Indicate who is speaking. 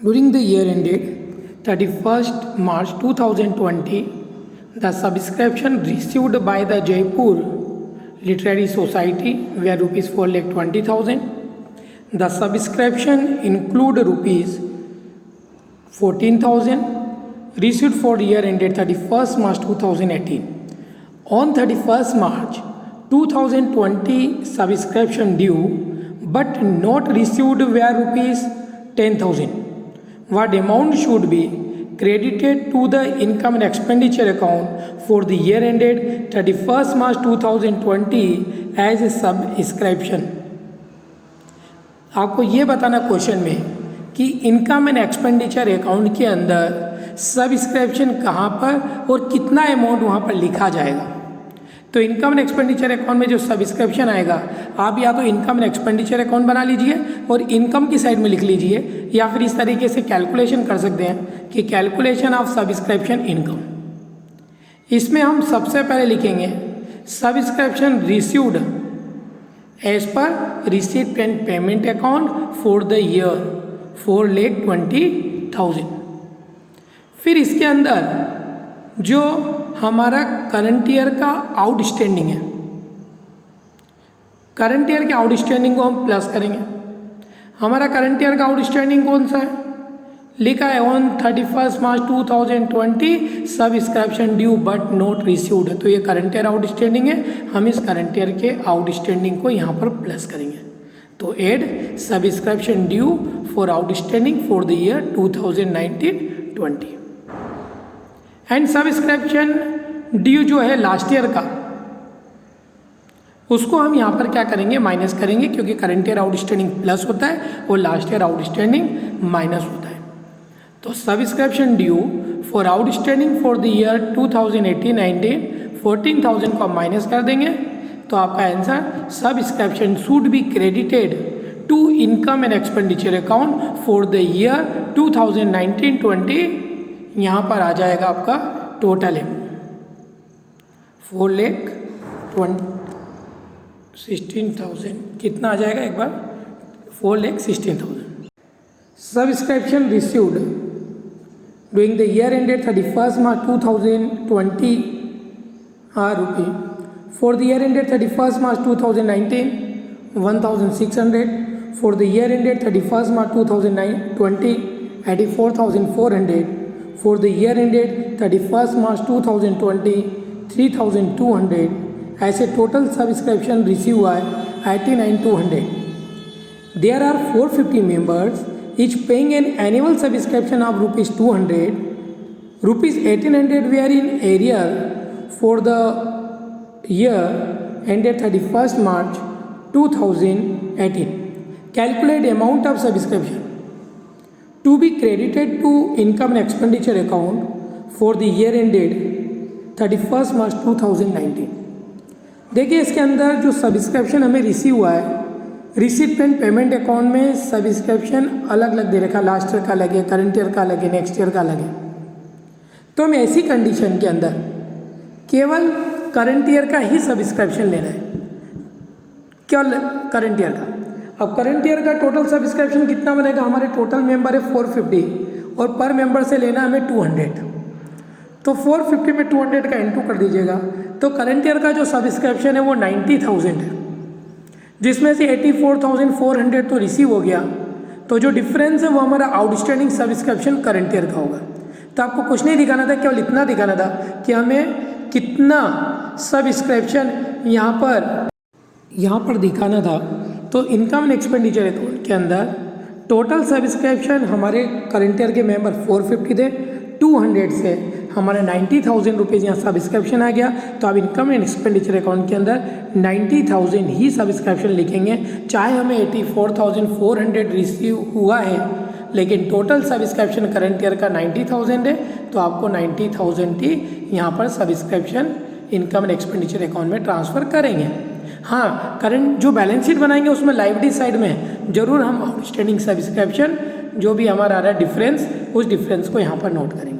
Speaker 1: During the year ended 31st March 2020, the subscription received by the Jaipur Literary Society were rupees 4,20,000. The subscription include rupees 14,000 received for year ended 31st March 2018. On 31st March 2020, subscription due but not received were rupees 10,000. What amount should be credited to the income and expenditure account for the year ended 31st March 2020 as a subscription? आपको ये बताना question में कि income and expenditure account के अंदर subscription कहाँ पर और कितना अमाउंट वहाँ पर लिखा जाएगा। तो इनकम एंड एक्सपेंडिचर अकाउंट में जो सब्सक्रिप्शन आएगा, आप या तो इनकम एंड एक्सपेंडिचर अकाउंट बना लीजिए और इनकम की साइड में लिख लीजिए, या फिर इस तरीके से कैलकुलेशन कर सकते हैं कि कैलकुलेशन ऑफ सब्सक्रिप्शन इनकम। इसमें हम सबसे पहले लिखेंगे subscription received as per receipt and payment account for the year 4,20,000। फिर इसके अंदर जो हमारा करंट ईयर का आउटस्टैंडिंग है, करंट ईयर के आउटस्टैंडिंग को हम प्लस करेंगे। हमारा करंट ईयर का आउटस्टैंडिंग कौन सा है, लिखा है on 31st March 2020 subscription due but not received. तो ये करंट ईयर आउटस्टैंडिंग है, हम इस करंट ईयर के आउटस्टैंडिंग को यहाँ पर प्लस करेंगे। तो add subscription due for outstanding for the year 2019-20 and subscription due जो है लास्ट ईयर का, उसको हम यहाँ पर क्या करेंगे, माइनस करेंगे, क्योंकि करंट ईयर आउटस्टैंडिंग प्लस होता है और लास्ट ईयर आउटस्टैंडिंग माइनस होता है। तो subscription due for outstanding for the year 2018-19 14,000 को आप माइनस कर देंगे, तो आपका answer subscription should be credited to income and expenditure account for the year 2019-20। यहाँ पर आ जाएगा आपका टोटल है 4,16,000। कितना आ जाएगा एक बार, 4,16,000। Subscription received during the year ended 31st March 2020 rupee for the year ended 31st March 2019 1,600 for the year ended 31st March 2020 84,400 for the year ended 31st March 2020 3,200 ऐसे total subscription receive हुआ है 89,200। There are 450 members each paying an annual subscription of rupees 200. Rupees 1,800 were in arrear for the year ended 31st March 2018. Calculate amount of subscription to be credited to income and expenditure account for the year ended 31st March 2019। देखिए इसके अंदर जो subscription हमें receive हुआ है, receipt and payment account में subscription अलग अलग दे रखा, लास्ट ईयर का अलग है, करंट ईयर का अलग है, नेक्स्ट ईयर का अलग है। तो हमें ऐसी कंडीशन के अंदर केवल करंट ईयर का ही सब्सक्रिप्शन लेना है, केवल करंट ईयर का। अब करंट ईयर का टोटल सब्सक्रिप्शन कितना बनेगा, हमारे टोटल मेंबर है 450 और पर मेंबर से लेना हमें 200। तो 450 में 200 का इंटू कर दीजिएगा, तो करंट ईयर का जो सब्सक्रिप्शन है वो 90,000 है, जिसमें से 84,400 तो रिसीव हो गया। तो जो डिफरेंस है वो हमारा आउटस्टैंडिंग सब्सक्रिप्शन करंट ईयर का होगा। तो आपको कुछ नहीं दिखाना था, केवल इतना दिखाना था कि हमें कितना सब्सक्रिप्शन यहाँ पर दिखाना था। तो इनकम एंड एक्सपेंडिचर अकाउंट के अंदर टोटल सब्सक्रिप्शन हमारे करंट ईयर के मेंबर 450 थे, 200 से हमारे 90,000 रुपीज़ यहाँ सब्सक्रिप्शन आ गया। तो अब इनकम एंड एक्सपेंडिचर अकाउंट के अंदर 90,000 ही सब्सक्रिप्शन लिखेंगे, चाहे हमें 84,400 रिसीव हुआ है, लेकिन टोटल सब्सक्रिप्शन करंट ईयर का 90,000 है, तो आपको 90,000 ही यहाँ पर subscription income and expenditure account में ट्रांसफ़र करेंगे। हाँ, करंट जो बैलेंस शीट बनाएंगे उसमें लायबिलिटी साइड में जरूर हम आउटस्टैंडिंग सब्सक्रिप्शन जो भी हमारा आ रहा है डिफरेंस, उस डिफरेंस को यहाँ पर नोट करेंगे।